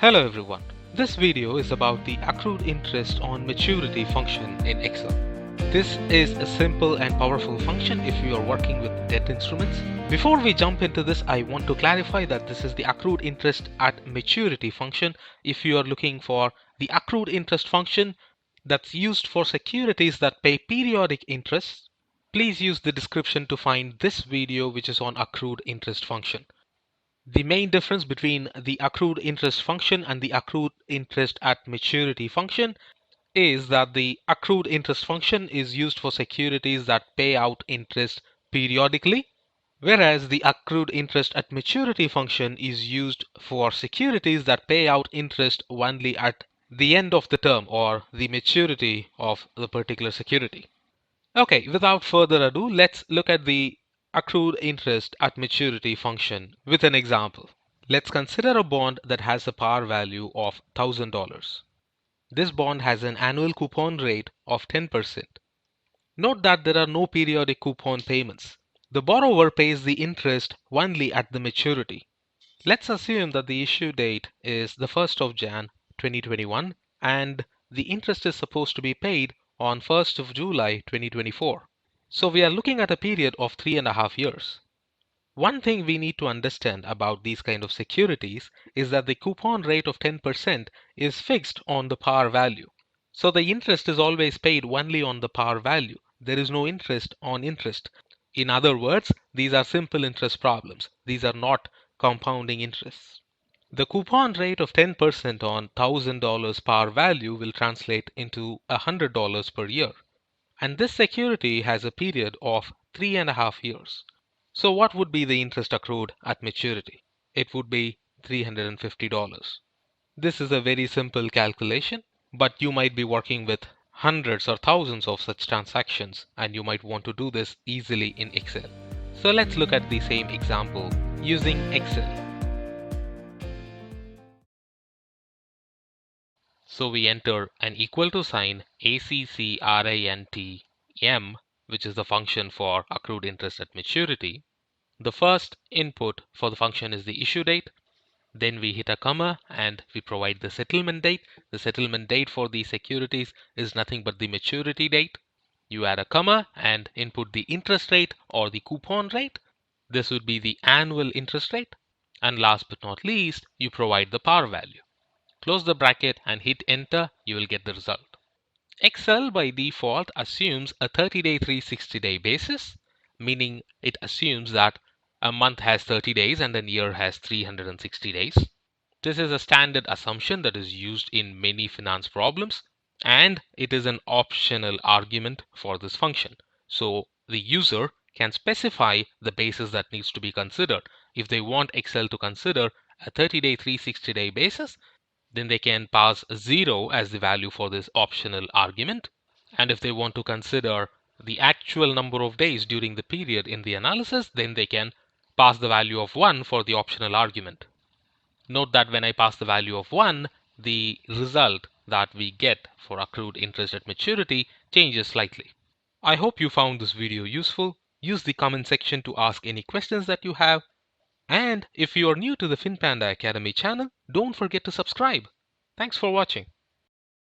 Hello everyone. This video is about the accrued interest on maturity function in Excel. This is a simple and powerful function if you are working with debt instruments. Before we jump into this, I want to clarify that this is the accrued interest at maturity function. If you are looking for the accrued interest function that's used for securities that pay periodic interest, please use the description to find this video which is on accrued interest function. The main difference between the accrued interest function and the accrued interest at maturity function is that the accrued interest function is used for securities that pay out interest periodically, whereas the accrued interest at maturity function is used for securities that pay out interest only at the end of the term or the maturity of the particular security. Okay, without further ado, let's look at the accrued interest at maturity function with an example. Let's consider a bond that has a par value of $1,000. This bond has an annual coupon rate of 10%. Note that there are no periodic coupon payments. The borrower pays the interest only at the maturity. Let's assume that the issue date is the 1st of Jan 2021 and the interest is supposed to be paid on 1st of July 2024. So we are looking at a period of 3.5 years. One thing we need to understand about these kind of securities is that the coupon rate of 10% is fixed on the par value. So the interest is always paid only on the par value. There is no interest on interest. In other words, these are simple interest problems. These are not compounding interests. The coupon rate of 10% on $1,000 par value will translate into $100 per year. And this security has a period of 3.5 years. So what would be the interest accrued at maturity? It would be $350. This is a very simple calculation, but you might be working with hundreds or thousands of such transactions and you might want to do this easily in Excel. So let's look at the same example using Excel. So we enter an equal to sign ACCRINTM, which is the function for accrued interest at maturity. The first input for the function is the issue date. Then we hit a comma and we provide the settlement date. The settlement date for these securities is nothing but the maturity date. You add a comma and input the interest rate or the coupon rate. This would be the annual interest rate. And last but not least, you provide the par value. Close the bracket and hit enter. You will get the result. Excel by default assumes a 30-day 360-day basis, meaning it assumes that a month has 30 days and a year has 360 days. This is a standard assumption that is used in many finance problems, and it is an optional argument for this function. So the user can specify the basis that needs to be considered. If they want Excel to consider a 30-day 360-day basis, then they can pass 0 as the value for this optional argument. And if they want to consider the actual number of days during the period in the analysis, then they can pass the value of 1 for the optional argument. Note that when I pass the value of 1, the result that we get for accrued interest at maturity changes slightly. I hope you found this video useful. Use the comment section to ask any questions that you have. And if you are new to the FinPanda Academy channel, don't forget to subscribe. Thanks for watching.